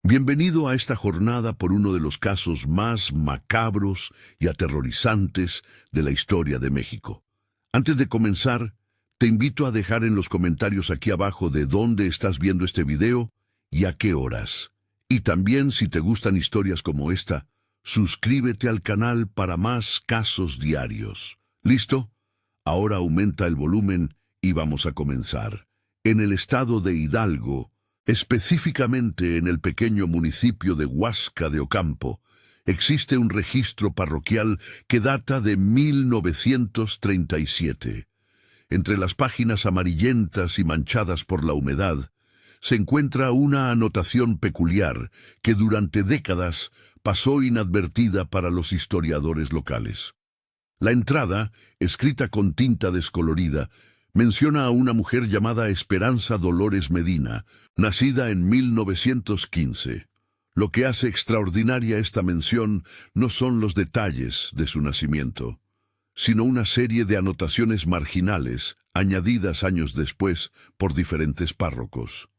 Bienvenido a esta jornada por uno de los casos más macabros y aterrorizantes de la historia de México. Antes de comenzar, te invito a dejar en los comentarios aquí abajo de dónde estás viendo este video y a qué horas. Y también, si te gustan historias como esta, suscríbete al canal para más casos diarios. ¿Listo? Ahora aumenta el volumen y vamos a comenzar. En el estado de Hidalgo, específicamente en el pequeño municipio de Huasca de Ocampo, existe un registro parroquial que data de 1937. Entre las páginas amarillentas y manchadas por la humedad, se encuentra una anotación peculiar que durante décadas pasó inadvertida para los historiadores locales. La entrada, escrita con tinta descolorida, menciona a una mujer llamada Esperanza Dolores Medina, nacida en 1915. Lo que hace extraordinaria esta mención no son los detalles de su nacimiento, sino una serie de anotaciones marginales, añadidas años después por diferentes párrocos.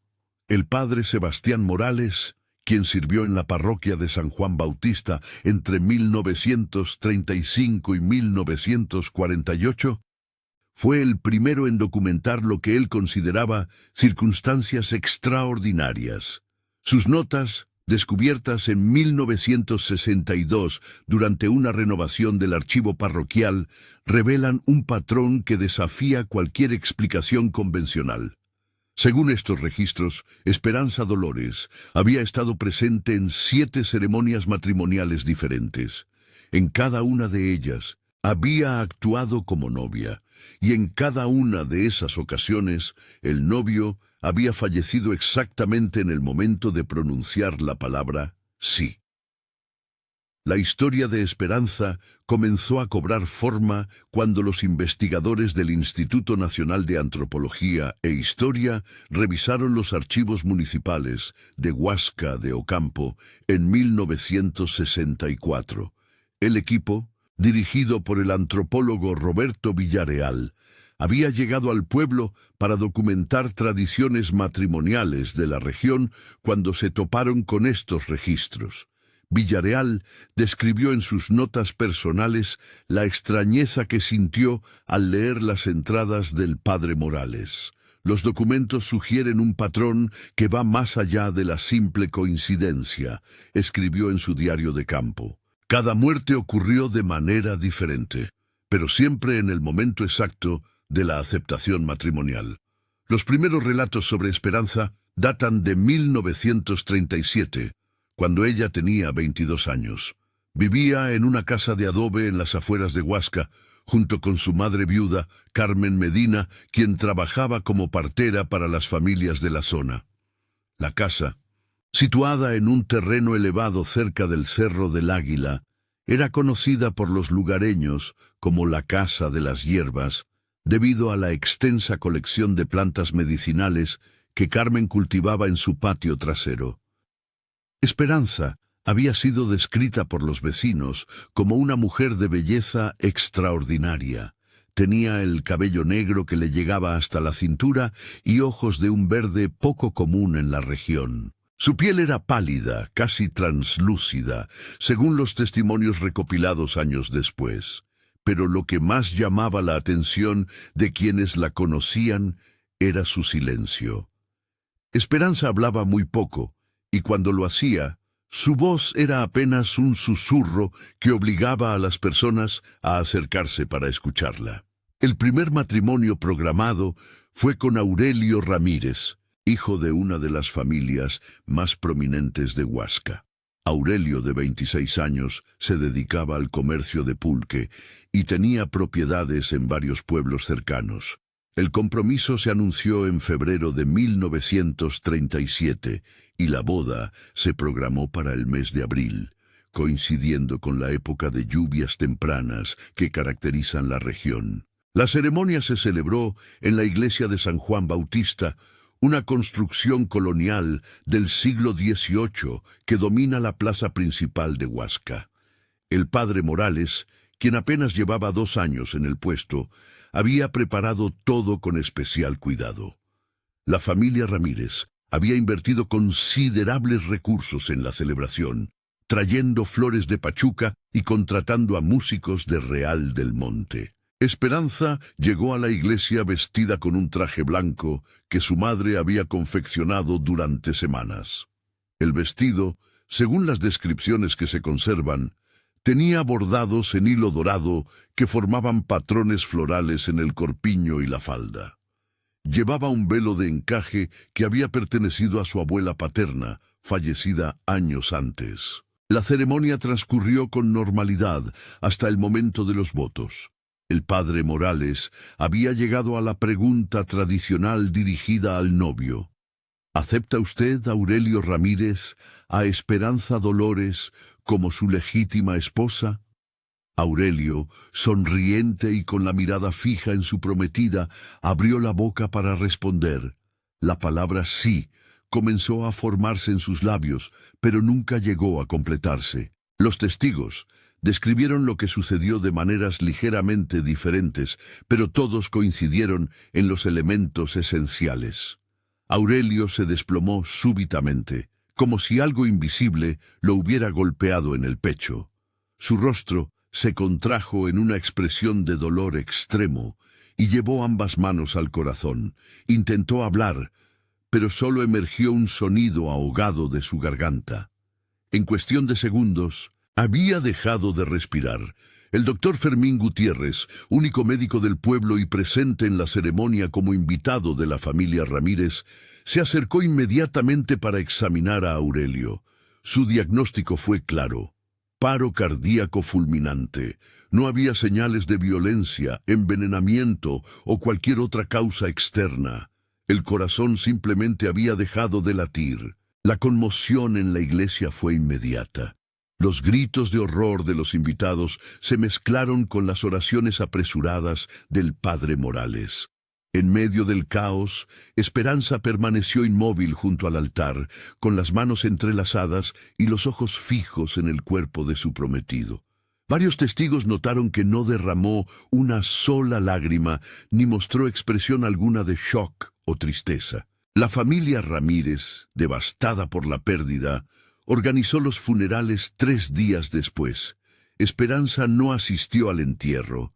El padre Sebastián Morales, quien sirvió en la parroquia de San Juan Bautista entre 1935 y 1948, fue el primero en documentar lo que él consideraba circunstancias extraordinarias. Sus notas, descubiertas en 1962 durante una renovación del archivo parroquial, revelan un patrón que desafía cualquier explicación convencional. Según estos registros, Esperanza Dolores había estado presente en 7 ceremonias matrimoniales diferentes. En cada una de ellas, había actuado como novia, y en cada una de esas ocasiones, el novio había fallecido exactamente en el momento de pronunciar la palabra sí. La historia de Esperanza comenzó a cobrar forma cuando los investigadores del Instituto Nacional de Antropología e Historia revisaron los archivos municipales de Huasca de Ocampo en 1964. El equipo, dirigido por el antropólogo Roberto Villareal, había llegado al pueblo para documentar tradiciones matrimoniales de la región cuando se toparon con estos registros. Villareal describió en sus notas personales la extrañeza que sintió al leer las entradas del padre Morales. Los documentos sugieren un patrón que va más allá de la simple coincidencia, escribió en su diario de campo. Cada muerte ocurrió de manera diferente, pero siempre en el momento exacto de la aceptación matrimonial. Los primeros relatos sobre Esperanza datan de 1937, cuando ella tenía 22 años. Vivía en una casa de adobe en las afueras de Huasca, junto con su madre viuda, Carmen Medina, quien trabajaba como partera para las familias de la zona. La casa, situada en un terreno elevado cerca del Cerro del Águila, era conocida por los lugareños como la Casa de las Hierbas, debido a la extensa colección de plantas medicinales que Carmen cultivaba en su patio trasero. Esperanza había sido descrita por los vecinos como una mujer de belleza extraordinaria. Tenía el cabello negro que le llegaba hasta la cintura y ojos de un verde poco común en la región. Su piel era pálida, casi translúcida, según los testimonios recopilados años después. Pero lo que más llamaba la atención de quienes la conocían era su silencio. Esperanza hablaba muy poco, y cuando lo hacía, su voz era apenas un susurro que obligaba a las personas a acercarse para escucharla. El primer matrimonio programado fue con Aurelio Ramírez, hijo de una de las familias más prominentes de Huasca. Aurelio, de 26 años, se dedicaba al comercio de pulque y tenía propiedades en varios pueblos cercanos. El compromiso se anunció en febrero de 1937 y la boda se programó para el mes de abril, coincidiendo con la época de lluvias tempranas que caracterizan la región. La ceremonia se celebró en la iglesia de San Juan Bautista, una construcción colonial del siglo XVIII que domina la plaza principal de Huasca. El padre Morales, quien apenas llevaba 2 años en el puesto, había preparado todo con especial cuidado. La familia Ramírez Había invertido considerables recursos en la celebración, trayendo flores de Pachuca y contratando a músicos de Real del Monte. Esperanza llegó a la iglesia vestida con un traje blanco que su madre había confeccionado durante semanas. El vestido, según las descripciones que se conservan, tenía bordados en hilo dorado que formaban patrones florales en el corpiño y la falda. Llevaba un velo de encaje que había pertenecido a su abuela paterna, fallecida años antes. La ceremonia transcurrió con normalidad hasta el momento de los votos. El padre Morales había llegado a la pregunta tradicional dirigida al novio. ¿Acepta usted, Aurelio Ramírez, a Esperanza Dolores como su legítima esposa? Aurelio, sonriente y con la mirada fija en su prometida, abrió la boca para responder. La palabra sí comenzó a formarse en sus labios, pero nunca llegó a completarse. Los testigos describieron lo que sucedió de maneras ligeramente diferentes, pero todos coincidieron en los elementos esenciales. Aurelio se desplomó súbitamente, como si algo invisible lo hubiera golpeado en el pecho. Su rostro se contrajo en una expresión de dolor extremo y llevó ambas manos al corazón. Intentó hablar, pero solo emergió un sonido ahogado de su garganta. En cuestión de segundos, había dejado de respirar. El doctor Fermín Gutiérrez, único médico del pueblo y presente en la ceremonia como invitado de la familia Ramírez, se acercó inmediatamente para examinar a Aurelio. Su diagnóstico fue claro: paro cardíaco fulminante. No había señales de violencia, envenenamiento o cualquier otra causa externa. El corazón simplemente había dejado de latir. La conmoción en la iglesia fue inmediata. Los gritos de horror de los invitados se mezclaron con las oraciones apresuradas del padre Morales. En medio del caos, Esperanza permaneció inmóvil junto al altar, con las manos entrelazadas y los ojos fijos en el cuerpo de su prometido. Varios testigos notaron que no derramó una sola lágrima ni mostró expresión alguna de shock o tristeza. La familia Ramírez, devastada por la pérdida, organizó los funerales 3 días después. Esperanza no asistió al entierro.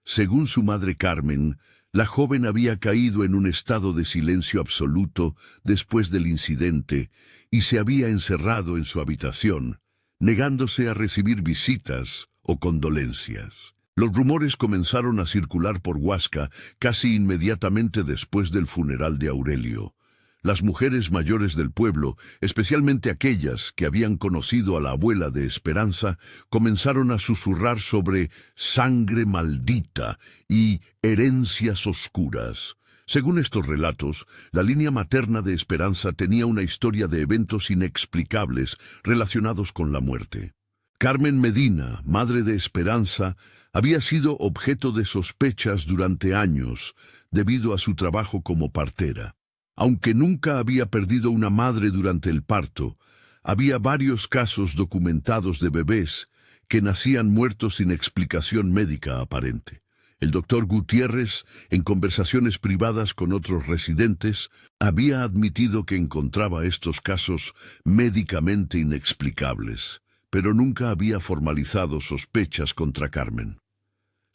Según su madre Carmen, la joven había caído en un estado de silencio absoluto después del incidente y se había encerrado en su habitación, negándose a recibir visitas o condolencias. Los rumores comenzaron a circular por Huasca casi inmediatamente después del funeral de Aurelio. Las mujeres mayores del pueblo, especialmente aquellas que habían conocido a la abuela de Esperanza, comenzaron a susurrar sobre sangre maldita y herencias oscuras. Según estos relatos, la línea materna de Esperanza tenía una historia de eventos inexplicables relacionados con la muerte. Carmen Medina, madre de Esperanza, había sido objeto de sospechas durante años debido a su trabajo como partera. Aunque nunca había perdido una madre durante el parto, había varios casos documentados de bebés que nacían muertos sin explicación médica aparente. El doctor Gutiérrez, en conversaciones privadas con otros residentes, había admitido que encontraba estos casos médicamente inexplicables, pero nunca había formalizado sospechas contra Carmen.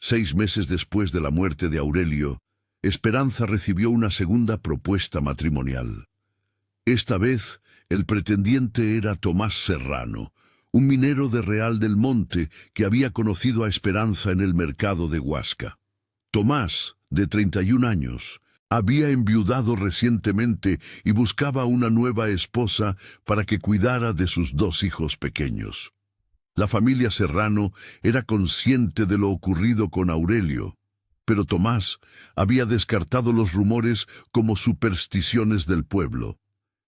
6 meses después de la muerte de Aurelio, Esperanza recibió una segunda propuesta matrimonial. Esta vez, el pretendiente era Tomás Serrano, un minero de Real del Monte que había conocido a Esperanza en el mercado de Huasca. Tomás, de 31 años, había enviudado recientemente y buscaba una nueva esposa para que cuidara de sus 2 hijos pequeños. La familia Serrano era consciente de lo ocurrido con Aurelio, pero Tomás había descartado los rumores como supersticiones del pueblo.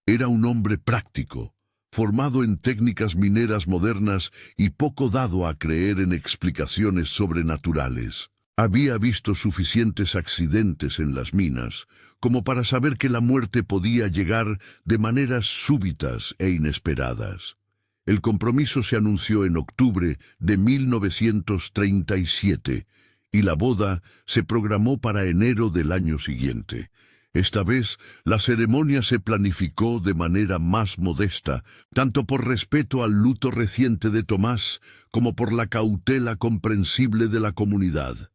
Era un hombre práctico, formado en técnicas mineras modernas y poco dado a creer en explicaciones sobrenaturales. Había visto suficientes accidentes en las minas como para saber que la muerte podía llegar de maneras súbitas e inesperadas. El compromiso se anunció en octubre de 1937 y la boda se programó para enero del año siguiente. Esta vez, la ceremonia se planificó de manera más modesta, tanto por respeto al luto reciente de Tomás, como por la cautela comprensible de la comunidad.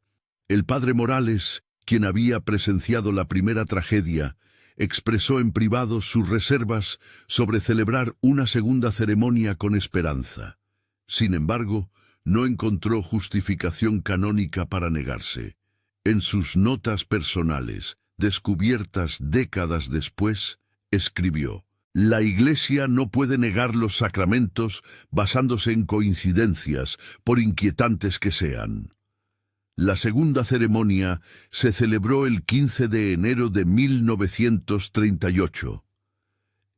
El padre Morales, quien había presenciado la primera tragedia, expresó en privado sus reservas sobre celebrar una segunda ceremonia con Esperanza. Sin embargo, no encontró justificación canónica para negarse. En sus notas personales, descubiertas décadas después, escribió: «La Iglesia no puede negar los sacramentos basándose en coincidencias, por inquietantes que sean». La segunda ceremonia se celebró el 15 de enero de 1938.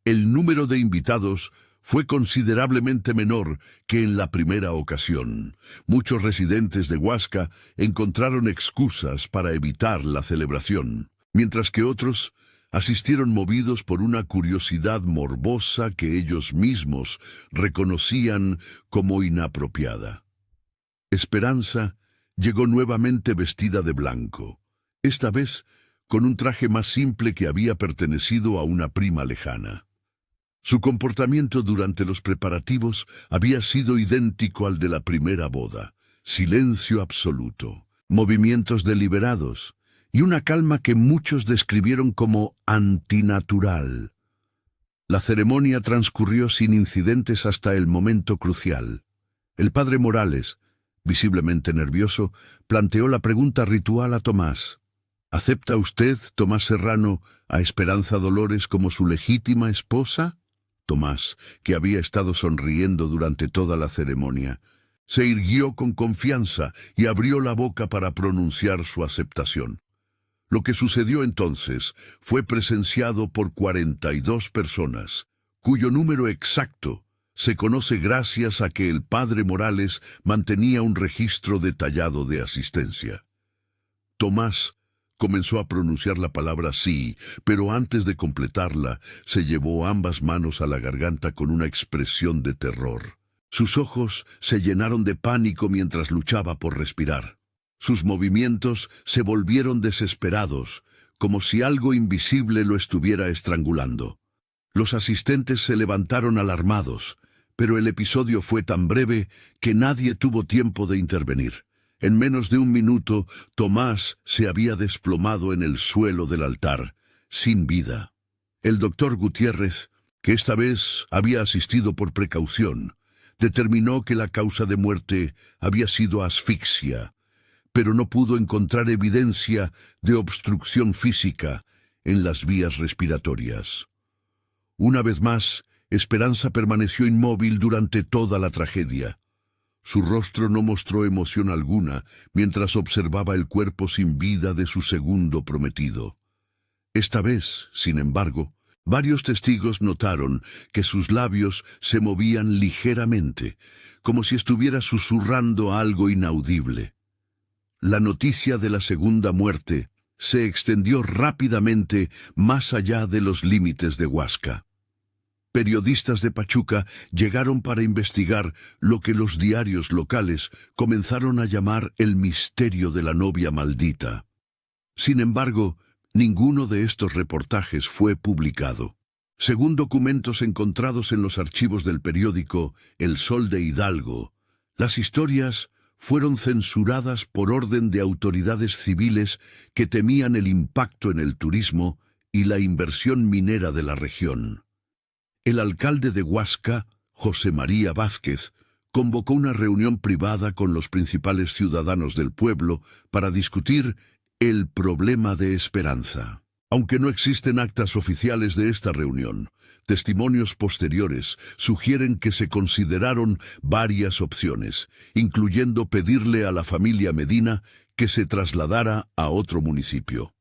El número de invitados fue considerablemente menor que en la primera ocasión. Muchos residentes de Huasca encontraron excusas para evitar la celebración, mientras que otros asistieron movidos por una curiosidad morbosa que ellos mismos reconocían como inapropiada. Esperanza llegó nuevamente vestida de blanco, esta vez con un traje más simple que había pertenecido a una prima lejana. Su comportamiento durante los preparativos había sido idéntico al de la primera boda: silencio absoluto, movimientos deliberados y una calma que muchos describieron como antinatural. La ceremonia transcurrió sin incidentes hasta el momento crucial. El padre Morales, visiblemente nervioso, planteó la pregunta ritual a Tomás: ¿acepta usted, Tomás Serrano, a Esperanza Dolores como su legítima esposa? Tomás, que había estado sonriendo durante toda la ceremonia, se irguió con confianza y abrió la boca para pronunciar su aceptación. Lo que sucedió entonces fue presenciado por 42 personas, cuyo número exacto se conoce gracias a que el padre Morales mantenía un registro detallado de asistencia. Tomás comenzó a pronunciar la palabra sí, pero antes de completarla, se llevó ambas manos a la garganta con una expresión de terror. Sus ojos se llenaron de pánico mientras luchaba por respirar. Sus movimientos se volvieron desesperados, como si algo invisible lo estuviera estrangulando. Los asistentes se levantaron alarmados, pero el episodio fue tan breve que nadie tuvo tiempo de intervenir. En menos de un minuto, Tomás se había desplomado en el suelo del altar, sin vida. El doctor Gutiérrez, que esta vez había asistido por precaución, determinó que la causa de muerte había sido asfixia, pero no pudo encontrar evidencia de obstrucción física en las vías respiratorias. Una vez más, Esperanza permaneció inmóvil durante toda la tragedia. Su rostro no mostró emoción alguna mientras observaba el cuerpo sin vida de su segundo prometido. Esta vez, sin embargo, varios testigos notaron que sus labios se movían ligeramente, como si estuviera susurrando algo inaudible. La noticia de la segunda muerte se extendió rápidamente más allá de los límites de Huasca. Periodistas de Pachuca llegaron para investigar lo que los diarios locales comenzaron a llamar el misterio de la novia maldita. Sin embargo, ninguno de estos reportajes fue publicado. Según documentos encontrados en los archivos del periódico El Sol de Hidalgo, las historias fueron censuradas por orden de autoridades civiles que temían el impacto en el turismo y la inversión minera de la región. El alcalde de Huasca, José María Vázquez, convocó una reunión privada con los principales ciudadanos del pueblo para discutir el problema de Esperanza. Aunque no existen actas oficiales de esta reunión, testimonios posteriores sugieren que se consideraron varias opciones, incluyendo pedirle a la familia Medina que se trasladara a otro municipio.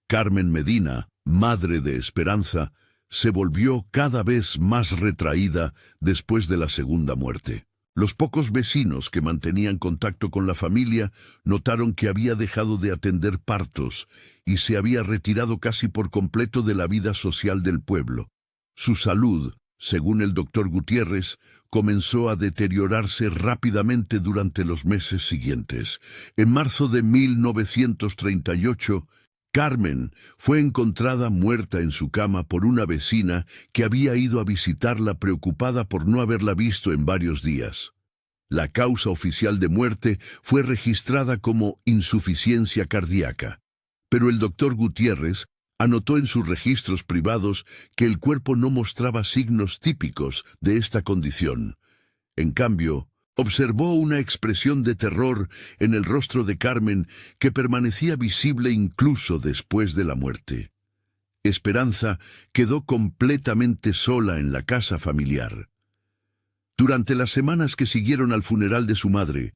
Carmen Medina, madre de Esperanza, se volvió cada vez más retraída después de la segunda muerte. Los pocos vecinos que mantenían contacto con la familia notaron que había dejado de atender partos y se había retirado casi por completo de la vida social del pueblo. Su salud, según el doctor Gutiérrez, comenzó a deteriorarse rápidamente durante los meses siguientes. En marzo de 1938, Carmen fue encontrada muerta en su cama por una vecina que había ido a visitarla preocupada por no haberla visto en varios días. La causa oficial de muerte fue registrada como insuficiencia cardíaca, pero el doctor Gutiérrez anotó en sus registros privados que el cuerpo no mostraba signos típicos de esta condición. En cambio, observó una expresión de terror en el rostro de Carmen que permanecía visible incluso después de la muerte. Esperanza quedó completamente sola en la casa familiar. Durante las semanas que siguieron al funeral de su madre,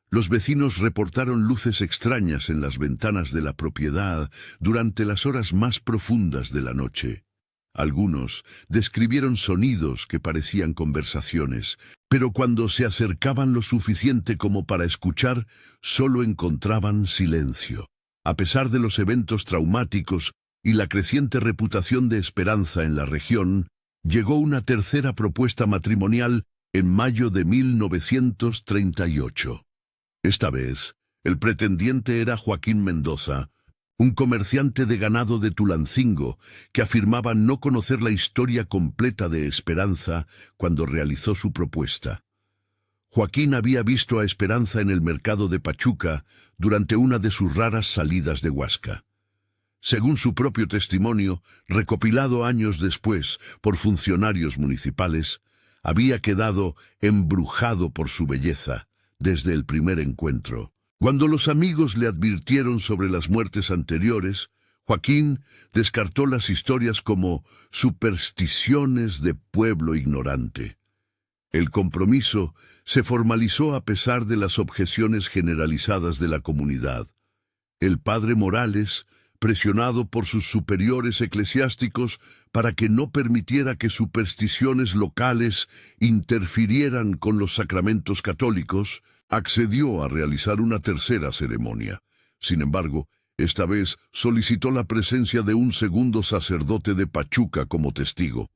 los vecinos reportaron luces extrañas en las ventanas de la propiedad durante las horas más profundas de la noche. Algunos describieron sonidos que parecían conversaciones, pero cuando se acercaban lo suficiente como para escuchar, solo encontraban silencio. A pesar de los eventos traumáticos y la creciente reputación de Esperanza en la región, llegó una tercera propuesta matrimonial en mayo de 1938. Esta vez, el pretendiente era Joaquín Mendoza, un comerciante de ganado de Tulancingo que afirmaba no conocer la historia completa de Esperanza cuando realizó su propuesta. Joaquín había visto a Esperanza en el mercado de Pachuca durante una de sus raras salidas de Huasca. Según su propio testimonio, recopilado años después por funcionarios municipales, había quedado embrujado por su belleza desde el primer encuentro. Cuando los amigos le advirtieron sobre las muertes anteriores, Joaquín descartó las historias como supersticiones de pueblo ignorante. El compromiso se formalizó a pesar de las objeciones generalizadas de la comunidad. El padre Morales, presionado por sus superiores eclesiásticos para que no permitiera que supersticiones locales interfirieran con los sacramentos católicos, accedió a realizar una tercera ceremonia. Sin embargo, esta vez solicitó la presencia de un segundo sacerdote de Pachuca como testigo.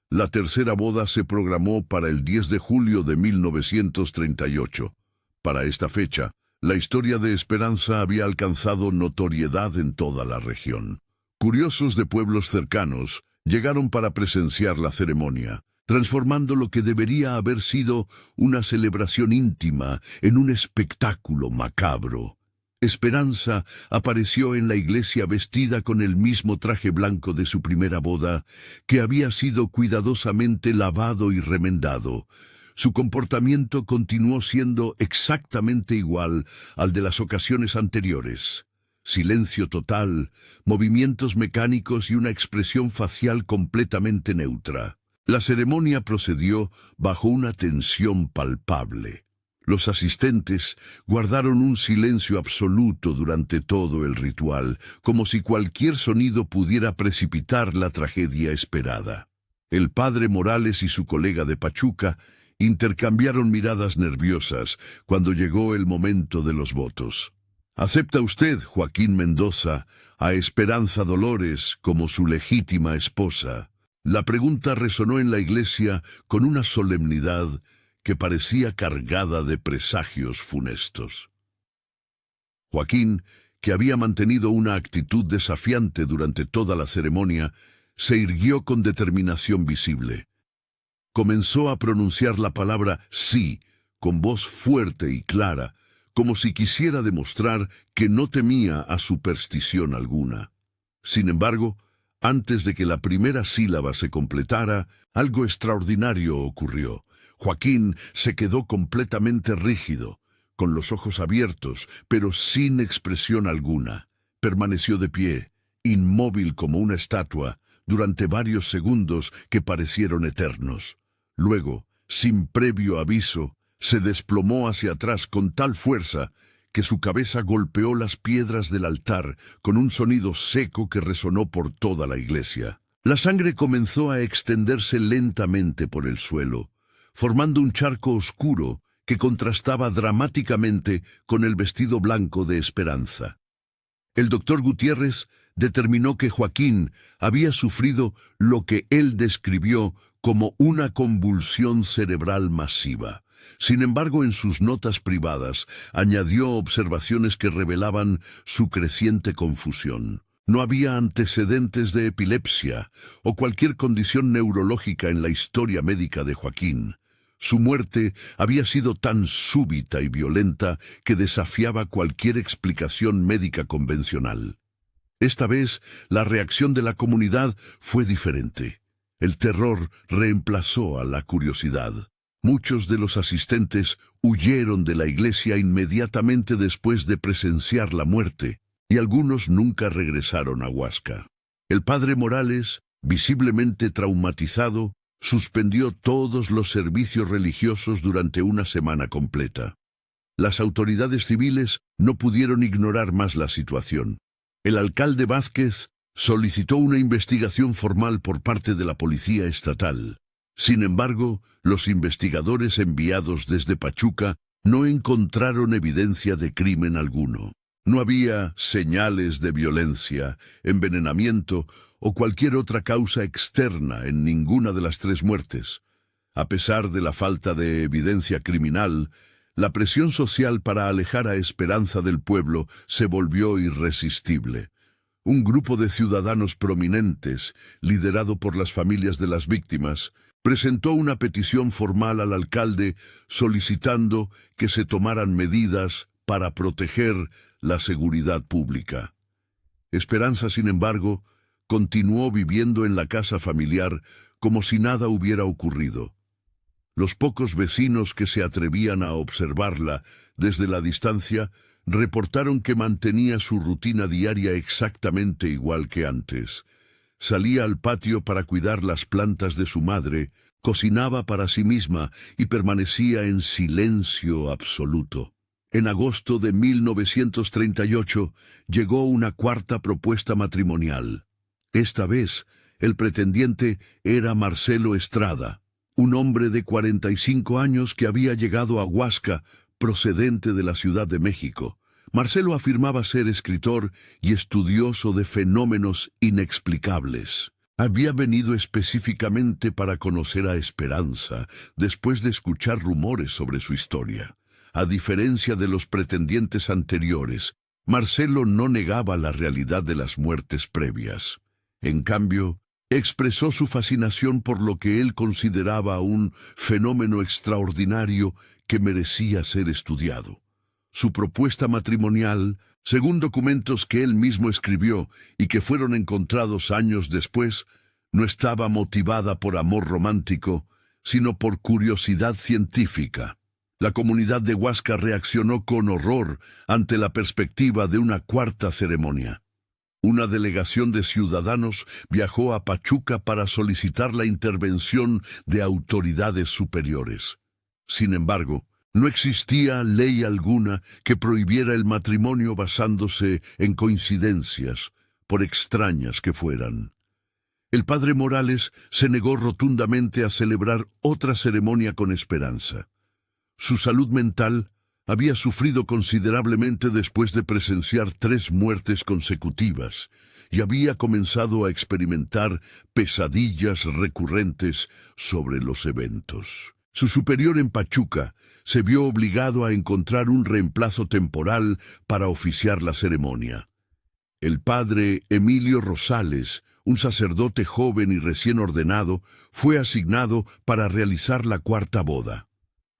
La tercera boda se programó para el 10 de julio de 1938. Para esta fecha, la historia de Esperanza había alcanzado notoriedad en toda la región. Curiosos de pueblos cercanos llegaron para presenciar la ceremonia, transformando lo que debería haber sido una celebración íntima en un espectáculo macabro. Esperanza apareció en la iglesia vestida con el mismo traje blanco de su primera boda, que había sido cuidadosamente lavado y remendado. Su comportamiento continuó siendo exactamente igual al de las ocasiones anteriores. Silencio total, movimientos mecánicos y una expresión facial completamente neutra. La ceremonia procedió bajo una tensión palpable. Los asistentes guardaron un silencio absoluto durante todo el ritual, como si cualquier sonido pudiera precipitar la tragedia esperada. El padre Morales y su colega de Pachuca intercambiaron miradas nerviosas cuando llegó el momento de los votos. ¿Acepta usted, Joaquín Mendoza, a Esperanza Dolores como su legítima esposa? La pregunta resonó en la iglesia con una solemnidad que parecía cargada de presagios funestos. Joaquín, que había mantenido una actitud desafiante durante toda la ceremonia, se irguió con determinación visible. Comenzó a pronunciar la palabra sí, con voz fuerte y clara, como si quisiera demostrar que no temía a superstición alguna. Sin embargo, antes de que la primera sílaba se completara, algo extraordinario ocurrió. Joaquín se quedó completamente rígido, con los ojos abiertos, pero sin expresión alguna. Permaneció de pie, inmóvil como una estatua, durante varios segundos que parecieron eternos. Luego, sin previo aviso, se desplomó hacia atrás con tal fuerza que su cabeza golpeó las piedras del altar con un sonido seco que resonó por toda la iglesia. La sangre comenzó a extenderse lentamente por el suelo, formando un charco oscuro que contrastaba dramáticamente con el vestido blanco de Esperanza. El doctor Gutiérrez determinó que Joaquín había sufrido lo que él describió como una convulsión cerebral masiva. Sin embargo, en sus notas privadas añadió observaciones que revelaban su creciente confusión. No había antecedentes de epilepsia o cualquier condición neurológica en la historia médica de Joaquín. Su muerte había sido tan súbita y violenta que desafiaba cualquier explicación médica convencional. Esta vez, la reacción de la comunidad fue diferente. El terror reemplazó a la curiosidad. Muchos de los asistentes huyeron de la iglesia inmediatamente después de presenciar la muerte, y algunos nunca regresaron a Huasca. El padre Morales, visiblemente traumatizado, suspendió todos los servicios religiosos durante una semana completa. Las autoridades civiles no pudieron ignorar más la situación. El alcalde Vázquez solicitó una investigación formal por parte de la policía estatal. Sin embargo, los investigadores enviados desde Pachuca no encontraron evidencia de crimen alguno. No había señales de violencia, envenenamiento o cualquier otra causa externa en ninguna de las 3 muertes. A pesar de la falta de evidencia criminal, la presión social para alejar a Esperanza del pueblo se volvió irresistible. Un grupo de ciudadanos prominentes, liderado por las familias de las víctimas, presentó una petición formal al alcalde solicitando que se tomaran medidas para proteger la seguridad pública. Esperanza, sin embargo, continuó viviendo en la casa familiar como si nada hubiera ocurrido. Los pocos vecinos que se atrevían a observarla desde la distancia reportaron que mantenía su rutina diaria exactamente igual que antes. Salía al patio para cuidar las plantas de su madre, cocinaba para sí misma y permanecía en silencio absoluto. En agosto de 1938 llegó una 4ª propuesta matrimonial. Esta vez, el pretendiente era Marcelo Estrada, un hombre de 45 años que había llegado a Huasca, procedente de la Ciudad de México. Marcelo afirmaba ser escritor y estudioso de fenómenos inexplicables. Había venido específicamente para conocer a Esperanza, después de escuchar rumores sobre su historia. A diferencia de los pretendientes anteriores, Marcelo no negaba la realidad de las muertes previas. En cambio, expresó su fascinación por lo que él consideraba un fenómeno extraordinario que merecía ser estudiado. Su propuesta matrimonial, según documentos que él mismo escribió y que fueron encontrados años después, no estaba motivada por amor romántico, sino por curiosidad científica. La comunidad de Huasca reaccionó con horror ante la perspectiva de una 4ª ceremonia. Una delegación de ciudadanos viajó a Pachuca para solicitar la intervención de autoridades superiores. Sin embargo, no existía ley alguna que prohibiera el matrimonio basándose en coincidencias, por extrañas que fueran. El padre Morales se negó rotundamente a celebrar otra ceremonia con Esperanza. Su salud mental había sufrido considerablemente después de presenciar 3 muertes consecutivas y había comenzado a experimentar pesadillas recurrentes sobre los eventos. Su superior en Pachuca se vio obligado a encontrar un reemplazo temporal para oficiar la ceremonia. El padre Emilio Rosales, un sacerdote joven y recién ordenado, fue asignado para realizar la 4ª boda.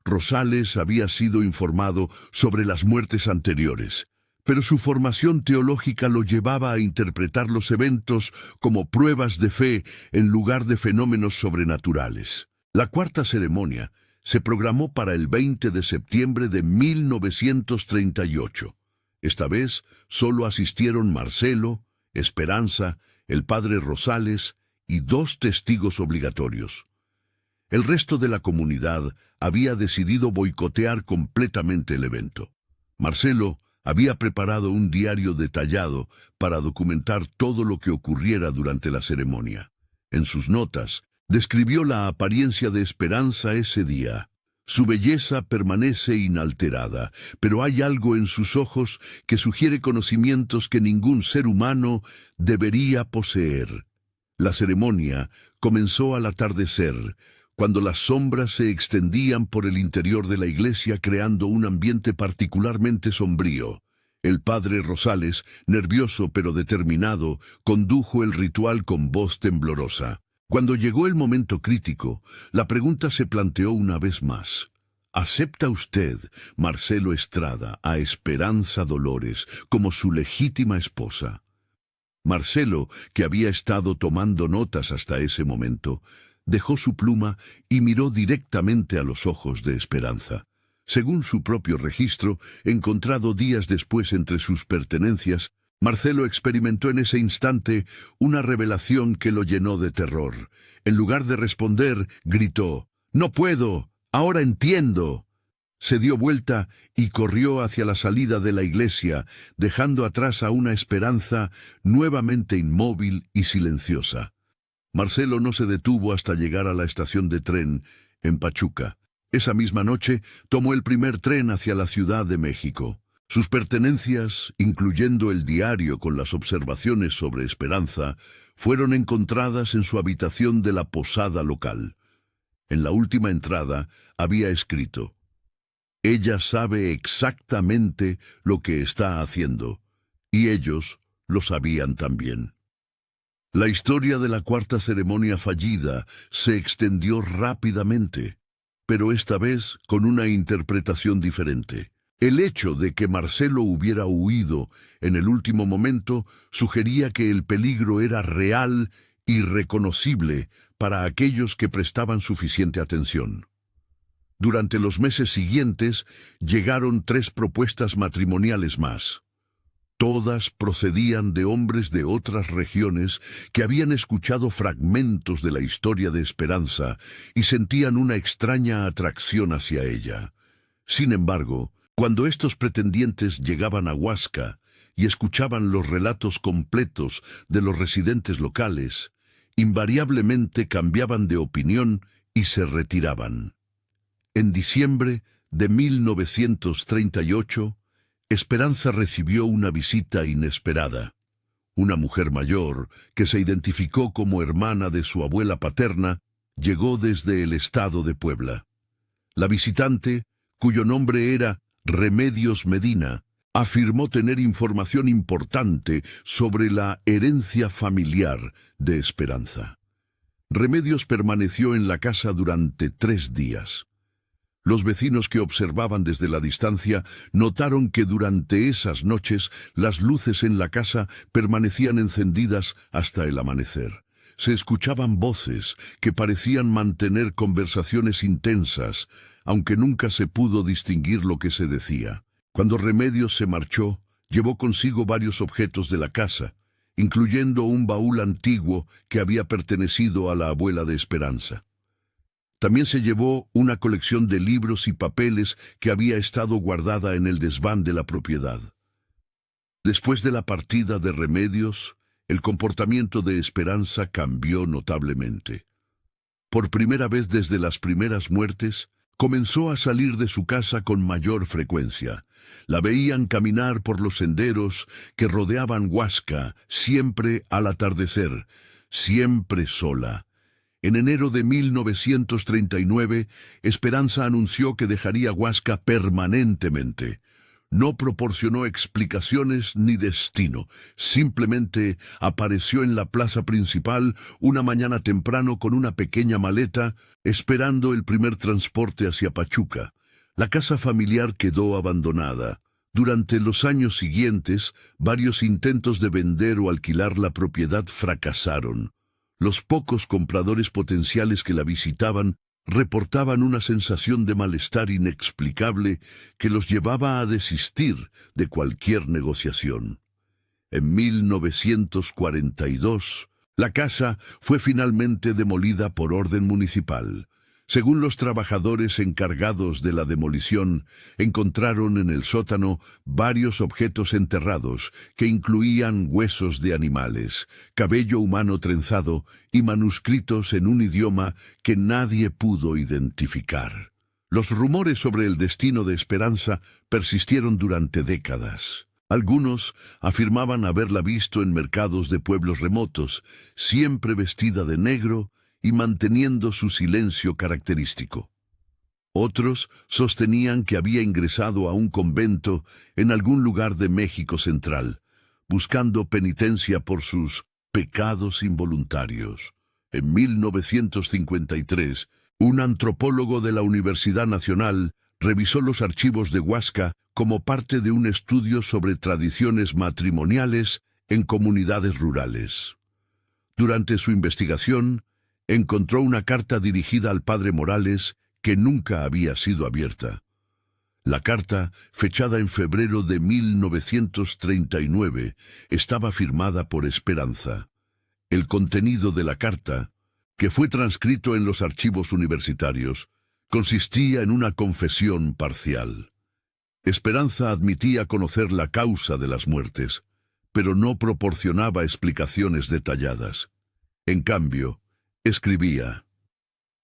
Rosales había sido informado sobre las muertes anteriores, pero su formación teológica lo llevaba a interpretar los eventos como pruebas de fe en lugar de fenómenos sobrenaturales. La 4ª ceremonia se programó para el 20 de septiembre de 1938. Esta vez solo asistieron Marcelo, Esperanza, el padre Rosales y 2 testigos obligatorios. El resto de la comunidad había decidido boicotear completamente el evento. Marcelo había preparado un diario detallado para documentar todo lo que ocurriera durante la ceremonia. En sus notas, describió la apariencia de Esperanza ese día. Su belleza permanece inalterada, pero hay algo en sus ojos que sugiere conocimientos que ningún ser humano debería poseer. La ceremonia comenzó al atardecer, cuando las sombras se extendían por el interior de la iglesia creando un ambiente particularmente sombrío. El padre Rosales, nervioso pero determinado, condujo el ritual con voz temblorosa. Cuando llegó el momento crítico, la pregunta se planteó una vez más. ¿Acepta usted, Marcelo Estrada, a Esperanza Dolores como su legítima esposa? Marcelo, que había estado tomando notas hasta ese momento, dejó su pluma y miró directamente a los ojos de Esperanza. Según su propio registro, encontrado días después entre sus pertenencias, Marcelo experimentó en ese instante una revelación que lo llenó de terror. En lugar de responder, gritó: «¡No puedo! ¡Ahora entiendo!». Se dio vuelta y corrió hacia la salida de la iglesia, dejando atrás a una Esperanza nuevamente inmóvil y silenciosa. Marcelo no se detuvo hasta llegar a la estación de tren en Pachuca. Esa misma noche tomó el primer tren hacia la Ciudad de México. Sus pertenencias, incluyendo el diario con las observaciones sobre Esperanza, fueron encontradas en su habitación de la posada local. En la última entrada había escrito: «Ella sabe exactamente lo que está haciendo, y ellos lo sabían también». La historia de la cuarta ceremonia fallida se extendió rápidamente, pero esta vez con una interpretación diferente. El hecho de que Marcelo hubiera huido en el último momento sugería que el peligro era real y reconocible para aquellos que prestaban suficiente atención. Durante los meses siguientes llegaron 3 propuestas matrimoniales más. Todas procedían de hombres de otras regiones que habían escuchado fragmentos de la historia de Esperanza y sentían una extraña atracción hacia ella. Sin embargo, cuando estos pretendientes llegaban a Huasca y escuchaban los relatos completos de los residentes locales, invariablemente cambiaban de opinión y se retiraban. En diciembre de 1938, Esperanza recibió una visita inesperada. Una mujer mayor, que se identificó como hermana de su abuela paterna, llegó desde el estado de Puebla. La visitante, cuyo nombre era Remedios Medina, afirmó tener información importante sobre la herencia familiar de Esperanza. Remedios permaneció en la casa durante 3 días. Los vecinos que observaban desde la distancia notaron que durante esas noches las luces en la casa permanecían encendidas hasta el amanecer. Se escuchaban voces que parecían mantener conversaciones intensas, aunque nunca se pudo distinguir lo que se decía. Cuando Remedios se marchó, llevó consigo varios objetos de la casa, incluyendo un baúl antiguo que había pertenecido a la abuela de Esperanza. También se llevó una colección de libros y papeles que había estado guardada en el desván de la propiedad. Después de la partida de Remedios, el comportamiento de Esperanza cambió notablemente. Por primera vez desde las primeras muertes, comenzó a salir de su casa con mayor frecuencia. La veían caminar por los senderos que rodeaban Huasca, siempre al atardecer, siempre sola. En enero de 1939, Esperanza anunció que dejaría Huasca permanentemente. No proporcionó explicaciones ni destino. Simplemente apareció en la plaza principal una mañana temprano con una pequeña maleta, esperando el primer transporte hacia Pachuca. La casa familiar quedó abandonada. Durante los años siguientes, varios intentos de vender o alquilar la propiedad fracasaron. Los pocos compradores potenciales que la visitaban reportaban una sensación de malestar inexplicable que los llevaba a desistir de cualquier negociación. En 1942, la casa fue finalmente demolida por orden municipal. Según los trabajadores encargados de la demolición, encontraron en el sótano varios objetos enterrados que incluían huesos de animales, cabello humano trenzado y manuscritos en un idioma que nadie pudo identificar. Los rumores sobre el destino de Esperanza persistieron durante décadas. Algunos afirmaban haberla visto en mercados de pueblos remotos, siempre vestida de negro y manteniendo su silencio característico. Otros sostenían que había ingresado a un convento en algún lugar de México Central, buscando penitencia por sus pecados involuntarios. En 1953, un antropólogo de la Universidad Nacional revisó los archivos de Huasca como parte de un estudio sobre tradiciones matrimoniales en comunidades rurales. Durante su investigación, encontró una carta dirigida al padre Morales que nunca había sido abierta. La carta, fechada en febrero de 1939, estaba firmada por Esperanza. El contenido de la carta, que fue transcrito en los archivos universitarios, consistía en una confesión parcial. Esperanza admitía conocer la causa de las muertes, pero no proporcionaba explicaciones detalladas. En cambio, escribía: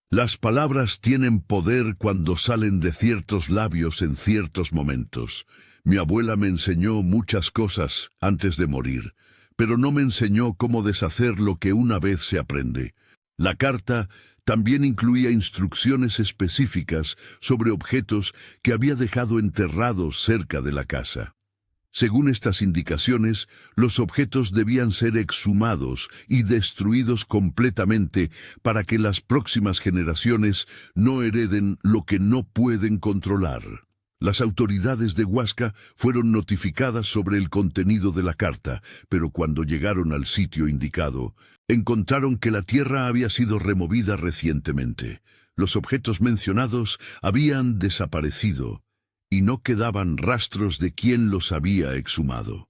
«Las palabras tienen poder cuando salen de ciertos labios en ciertos momentos. Mi abuela me enseñó muchas cosas antes de morir, pero no me enseñó cómo deshacer lo que una vez se aprende». La carta también incluía instrucciones específicas sobre objetos que había dejado enterrados cerca de la casa. Según estas indicaciones, los objetos debían ser exhumados y destruidos completamente para que las próximas generaciones no hereden lo que no pueden controlar. Las autoridades de Huasca fueron notificadas sobre el contenido de la carta, pero cuando llegaron al sitio indicado, encontraron que la tierra había sido removida recientemente. Los objetos mencionados habían desaparecido y no quedaban rastros de quién los había exhumado.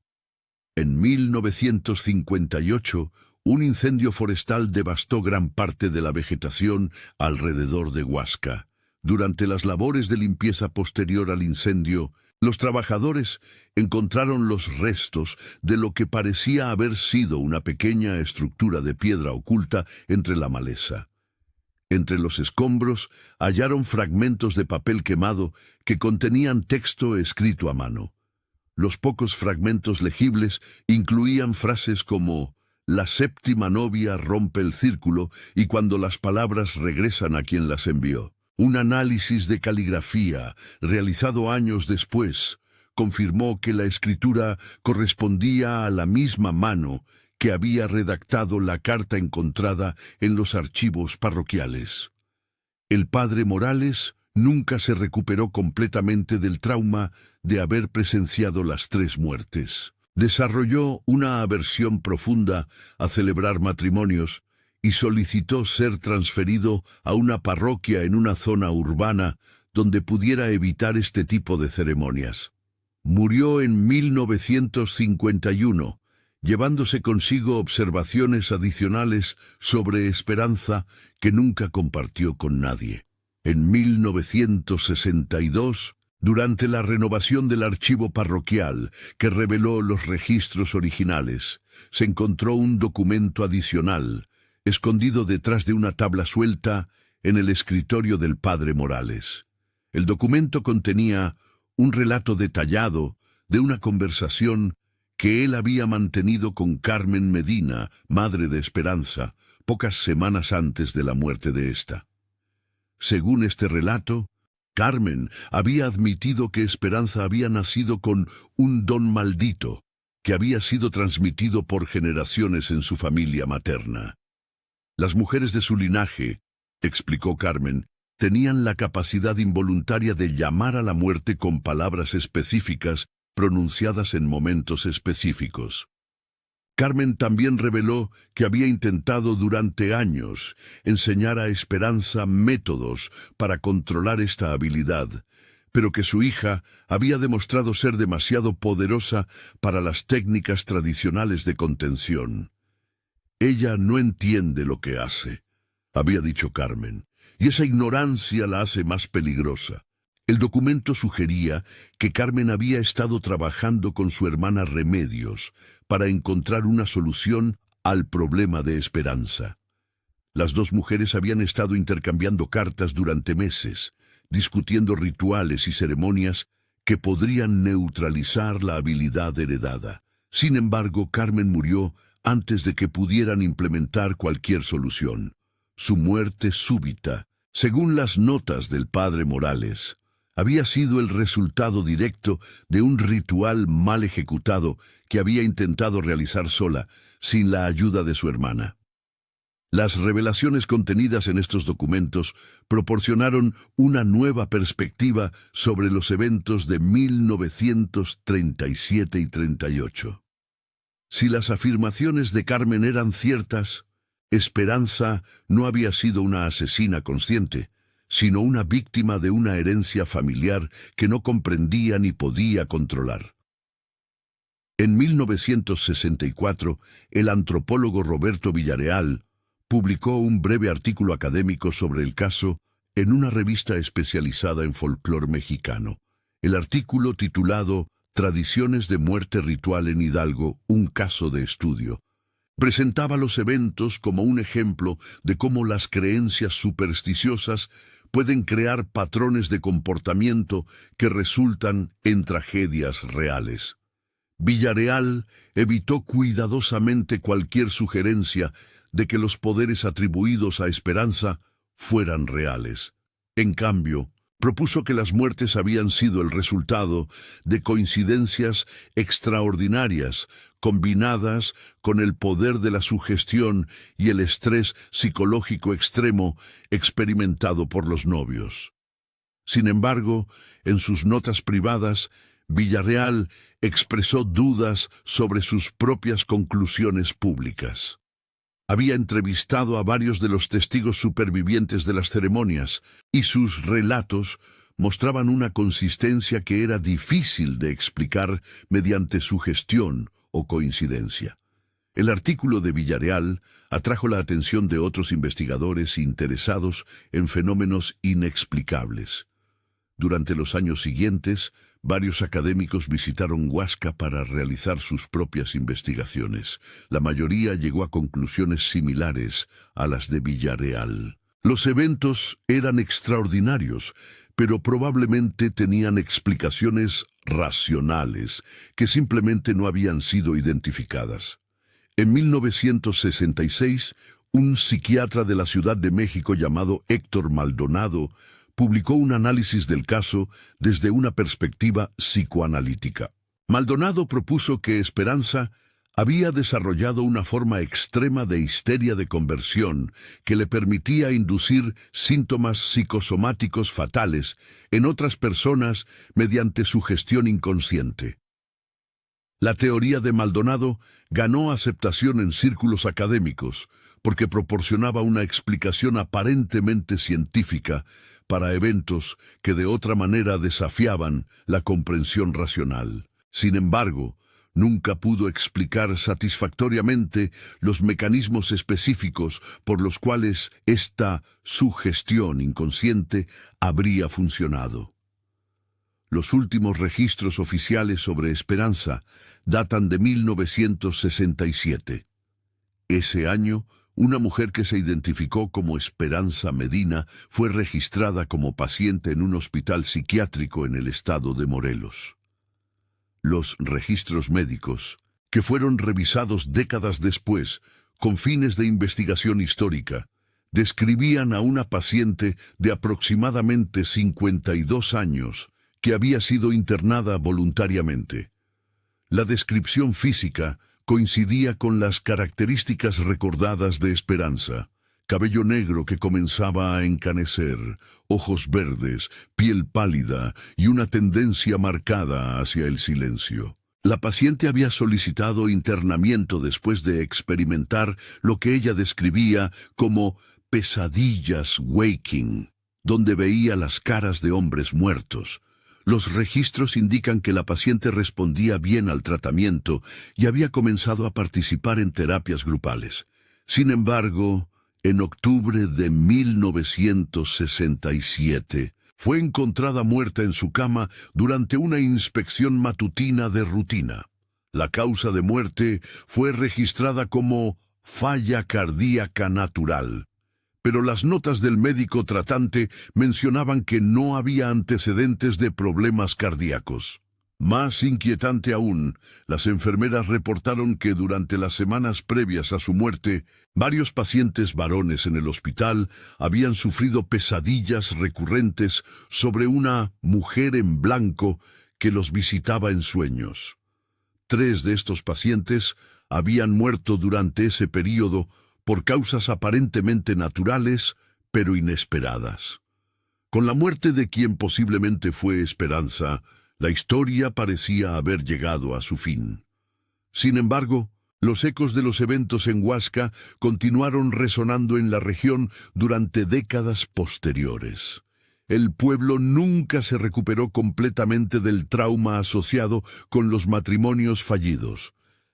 En 1958, un incendio forestal devastó gran parte de la vegetación alrededor de Huasca. Durante las labores de limpieza posterior al incendio, los trabajadores encontraron los restos de lo que parecía haber sido una pequeña estructura de piedra oculta entre la maleza. Entre los escombros hallaron fragmentos de papel quemado que contenían texto escrito a mano. Los pocos fragmentos legibles incluían frases como «La séptima novia rompe el círculo» y «Cuando las palabras regresan a quien las envió». Un análisis de caligrafía, realizado años después, confirmó que la escritura correspondía a la misma mano que había redactado la carta encontrada en los archivos parroquiales. El padre Morales nunca se recuperó completamente del trauma de haber presenciado las 3 muertes. Desarrolló una aversión profunda a celebrar matrimonios y solicitó ser transferido a una parroquia en una zona urbana donde pudiera evitar este tipo de ceremonias. Murió en 1951, llevándose consigo observaciones adicionales sobre Esperanza que nunca compartió con nadie. En 1962, durante la renovación del archivo parroquial que reveló los registros originales, se encontró un documento adicional, escondido detrás de una tabla suelta en el escritorio del padre Morales. El documento contenía un relato detallado de una conversación que él había mantenido con Carmen Medina, madre de Esperanza, pocas semanas antes de la muerte de ésta. Según este relato, Carmen había admitido que Esperanza había nacido con un don maldito, que había sido transmitido por generaciones en su familia materna. Las mujeres de su linaje, explicó Carmen, tenían la capacidad involuntaria de llamar a la muerte con palabras específicas pronunciadas en momentos específicos. Carmen también reveló que había intentado durante años enseñar a Esperanza métodos para controlar esta habilidad, pero que su hija había demostrado ser demasiado poderosa para las técnicas tradicionales de contención. «Ella no entiende lo que hace», había dicho Carmen, «y esa ignorancia la hace más peligrosa». El documento sugería que Carmen había estado trabajando con su hermana Remedios para encontrar una solución al problema de Esperanza. Las 2 mujeres habían estado intercambiando cartas durante meses, discutiendo rituales y ceremonias que podrían neutralizar la habilidad heredada. Sin embargo, Carmen murió antes de que pudieran implementar cualquier solución. Su muerte súbita Según las notas del padre Morales, había sido el resultado directo de un ritual mal ejecutado que había intentado realizar sola, sin la ayuda de su hermana. Las revelaciones contenidas en estos documentos proporcionaron una nueva perspectiva sobre los eventos de 1937 y 38. Si las afirmaciones de Carmen eran ciertas, Esperanza no había sido una asesina consciente, sino una víctima de una herencia familiar que no comprendía ni podía controlar. En 1964, el antropólogo Roberto Villareal publicó un breve artículo académico sobre el caso en una revista especializada en folclore mexicano. El artículo, titulado Tradiciones de muerte ritual en Hidalgo, un caso de estudio, presentaba los eventos como un ejemplo de cómo las creencias supersticiosas pueden crear patrones de comportamiento que resultan en tragedias reales. Villareal evitó cuidadosamente cualquier sugerencia de que los poderes atribuidos a Esperanza fueran reales. En cambio, propuso que las muertes habían sido el resultado de coincidencias extraordinarias combinadas con el poder de la sugestión y el estrés psicológico extremo experimentado por los novios. Sin embargo, en sus notas privadas, Villareal expresó dudas sobre sus propias conclusiones públicas. Había entrevistado a varios de los testigos supervivientes de las ceremonias, y sus relatos mostraban una consistencia que era difícil de explicar mediante sugestión o coincidencia. El artículo de Villareal atrajo la atención de otros investigadores interesados en fenómenos inexplicables. Durante los años siguientes, varios académicos visitaron Huasca para realizar sus propias investigaciones. La mayoría llegó a conclusiones similares a las de Villareal. Los eventos eran extraordinarios, pero probablemente tenían explicaciones racionales que simplemente no habían sido identificadas. En 1966, un psiquiatra de la Ciudad de México llamado Héctor Maldonado publicó un análisis del caso desde una perspectiva psicoanalítica. Maldonado propuso que Esperanza había desarrollado una forma extrema de histeria de conversión que le permitía inducir síntomas psicosomáticos fatales en otras personas mediante sugestión inconsciente. La teoría de Maldonado ganó aceptación en círculos académicos porque proporcionaba una explicación aparentemente científica para eventos que de otra manera desafiaban la comprensión racional. Sin embargo, nunca pudo explicar satisfactoriamente los mecanismos específicos por los cuales esta sugestión inconsciente habría funcionado. Los últimos registros oficiales sobre Esperanza datan de 1967. Ese año, una mujer que se identificó como Esperanza Medina fue registrada como paciente en un hospital psiquiátrico en el estado de Morelos. Los registros médicos, que fueron revisados décadas después con fines de investigación histórica, describían a una paciente de aproximadamente 52 años que había sido internada voluntariamente. La descripción física coincidía con las características recordadas de Esperanza: cabello negro que comenzaba a encanecer, ojos verdes, piel pálida y una tendencia marcada hacia el silencio. La paciente había solicitado internamiento después de experimentar lo que ella describía como pesadillas waking, donde veía las caras de hombres muertos. Los registros indican que la paciente respondía bien al tratamiento y había comenzado a participar en terapias grupales. Sin embargo, en octubre de 1967, fue encontrada muerta en su cama durante una inspección matutina de rutina. La causa de muerte fue registrada como falla cardíaca natural, pero las notas del médico tratante mencionaban que no había antecedentes de problemas cardíacos. Más inquietante aún, las enfermeras reportaron que durante las semanas previas a su muerte, varios pacientes varones en el hospital habían sufrido pesadillas recurrentes sobre una mujer en blanco que los visitaba en sueños. 3 de estos pacientes habían muerto durante ese período por causas aparentemente naturales, pero inesperadas. Con la muerte de quien posiblemente fue Esperanza, la historia parecía haber llegado a su fin. Sin embargo, los ecos de los eventos en Huasca continuaron resonando en la región durante décadas posteriores. El pueblo nunca se recuperó completamente del trauma asociado con los matrimonios fallidos.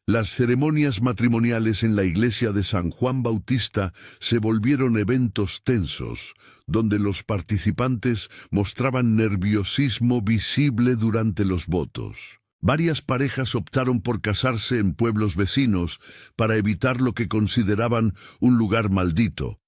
Las ceremonias matrimoniales en la iglesia de San Juan Bautista se volvieron eventos tensos, donde los participantes mostraban nerviosismo visible durante los votos. Varias parejas optaron por casarse en pueblos vecinos para evitar lo que consideraban un lugar maldito.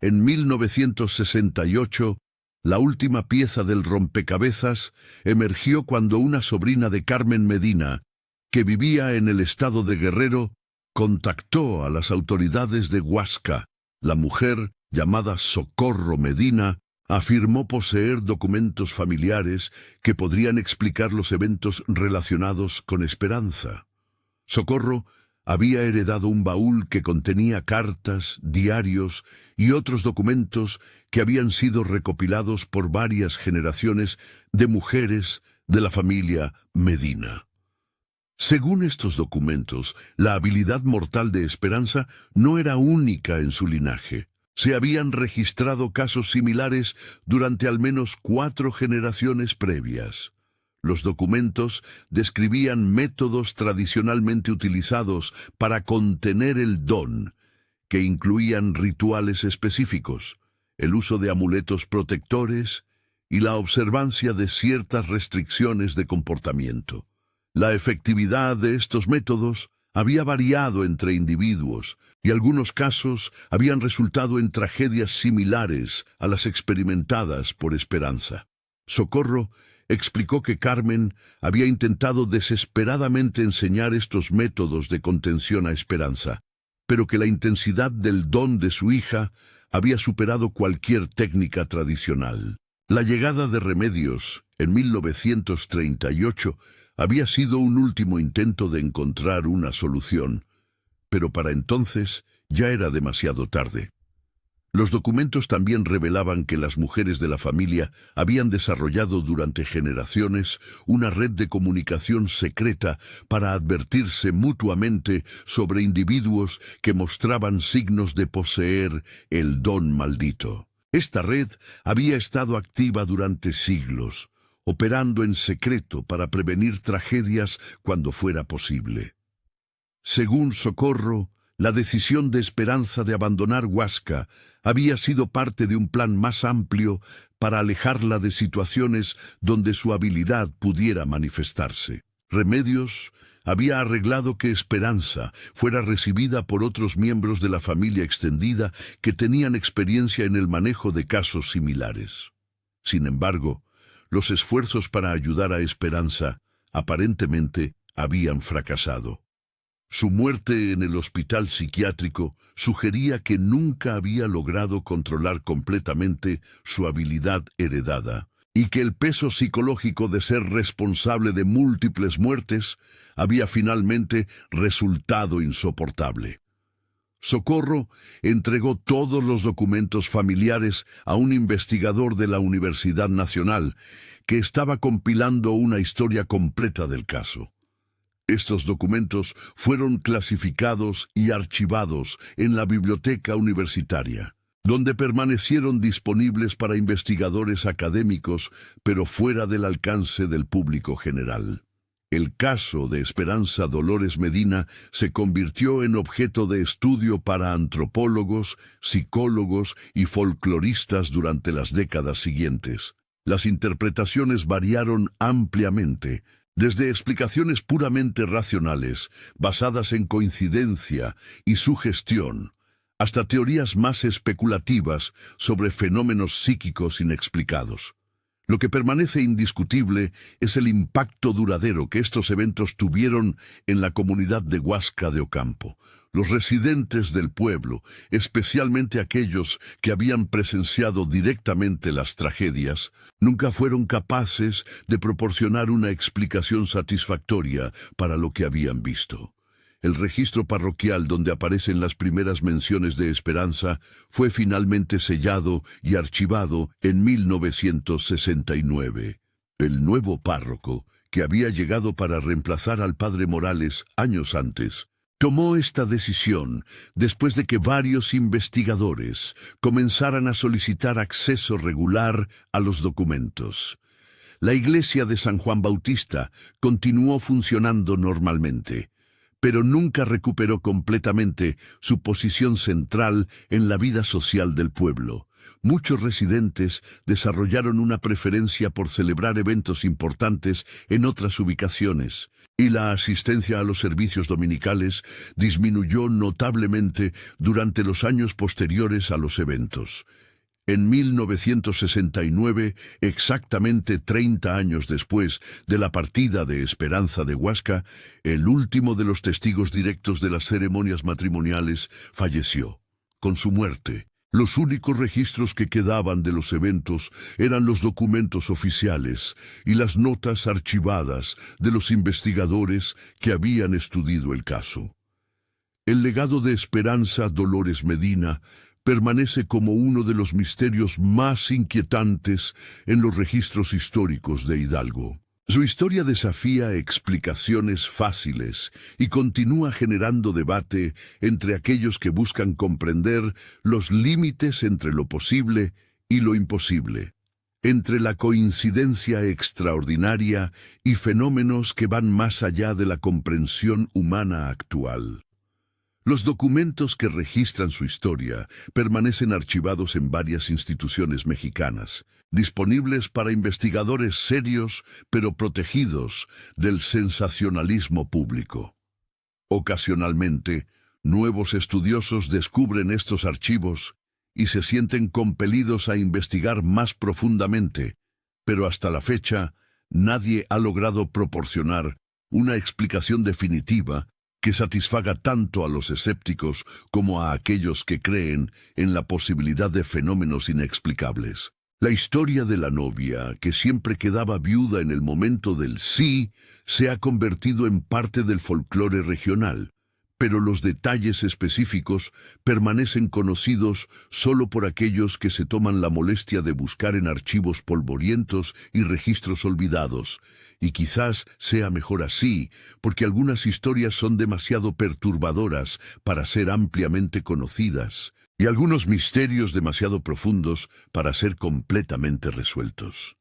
En 1968, la última pieza del rompecabezas emergió cuando una sobrina de Carmen Medina, que vivía en el estado de Guerrero, contactó a las autoridades de Huasca. La mujer, llamada Socorro Medina, afirmó poseer documentos familiares que podrían explicar los eventos relacionados con Esperanza. Socorro había heredado un baúl que contenía cartas, diarios y otros documentos que habían sido recopilados por varias generaciones de mujeres de la familia Medina. Según estos documentos, la habilidad mortal de Esperanza no era única en su linaje. Se habían registrado casos similares durante al menos 4 generaciones previas. Los documentos describían métodos tradicionalmente utilizados para contener el don, que incluían rituales específicos, el uso de amuletos protectores y la observancia de ciertas restricciones de comportamiento. La efectividad de estos métodos había variado entre individuos y algunos casos habían resultado en tragedias similares a las experimentadas por Esperanza. Socorro explicó que Carmen había intentado desesperadamente enseñar estos métodos de contención a Esperanza, pero que la intensidad del don de su hija había superado cualquier técnica tradicional. La llegada de Remedios en 1938 había sido un último intento de encontrar una solución, pero para entonces ya era demasiado tarde. Los documentos también revelaban que las mujeres de la familia habían desarrollado durante generaciones una red de comunicación secreta para advertirse mutuamente sobre individuos que mostraban signos de poseer el don maldito. Esta red había estado activa durante siglos, operando en secreto para prevenir tragedias cuando fuera posible. Según Socorro, la decisión de Esperanza de abandonar Huasca había sido parte de un plan más amplio para alejarla de situaciones donde su habilidad pudiera manifestarse. Remedios había arreglado que Esperanza fuera recibida por otros miembros de la familia extendida que tenían experiencia en el manejo de casos similares. Sin embargo, los esfuerzos para ayudar a Esperanza aparentemente habían fracasado. Su muerte en el hospital psiquiátrico sugería que nunca había logrado controlar completamente su habilidad heredada y que el peso psicológico de ser responsable de múltiples muertes había finalmente resultado insoportable. Socorro entregó todos los documentos familiares a un investigador de la Universidad Nacional que estaba compilando una historia completa del caso. Estos documentos fueron clasificados y archivados en la biblioteca universitaria, donde permanecieron disponibles para investigadores académicos, pero fuera del alcance del público general. El caso de Esperanza Dolores Medina se convirtió en objeto de estudio para antropólogos, psicólogos y folcloristas durante las décadas siguientes. Las interpretaciones variaron ampliamente, desde explicaciones puramente racionales, basadas en coincidencia y sugestión, hasta teorías más especulativas sobre fenómenos psíquicos inexplicados. Lo que permanece indiscutible es el impacto duradero que estos eventos tuvieron en la comunidad de Huasca de Ocampo. Los residentes del pueblo, especialmente aquellos que habían presenciado directamente las tragedias, nunca fueron capaces de proporcionar una explicación satisfactoria para lo que habían visto. El registro parroquial donde aparecen las primeras menciones de Esperanza fue finalmente sellado y archivado en 1969. El nuevo párroco, que había llegado para reemplazar al padre Morales años antes, tomó esta decisión después de que varios investigadores comenzaran a solicitar acceso regular a los documentos. La iglesia de San Juan Bautista continuó funcionando normalmente, pero nunca recuperó completamente su posición central en la vida social del pueblo. Muchos residentes desarrollaron una preferencia por celebrar eventos importantes en otras ubicaciones, y la asistencia a los servicios dominicales disminuyó notablemente durante los años posteriores a los eventos. En 1969, exactamente 30 años después de la partida de Esperanza de Huasca, el último de los testigos directos de las ceremonias matrimoniales falleció. Con su muerte, los únicos registros que quedaban de los eventos eran los documentos oficiales y las notas archivadas de los investigadores que habían estudiado el caso. El legado de Esperanza Dolores Medina permanece como uno de los misterios más inquietantes en los registros históricos de Hidalgo. Su historia desafía explicaciones fáciles y continúa generando debate entre aquellos que buscan comprender los límites entre lo posible y lo imposible, entre la coincidencia extraordinaria y fenómenos que van más allá de la comprensión humana actual. Los documentos que registran su historia permanecen archivados en varias instituciones mexicanas, disponibles para investigadores serios pero protegidos del sensacionalismo público. Ocasionalmente, nuevos estudiosos descubren estos archivos y se sienten compelidos a investigar más profundamente, pero hasta la fecha nadie ha logrado proporcionar una explicación definitiva que satisfaga tanto a los escépticos como a aquellos que creen en la posibilidad de fenómenos inexplicables. La historia de la novia, que siempre quedaba viuda en el momento del sí, se ha convertido en parte del folclore regional, pero los detalles específicos permanecen conocidos solo por aquellos que se toman la molestia de buscar en archivos polvorientos y registros olvidados. Y quizás sea mejor así, porque algunas historias son demasiado perturbadoras para ser ampliamente conocidas, y algunos misterios demasiado profundos para ser completamente resueltos.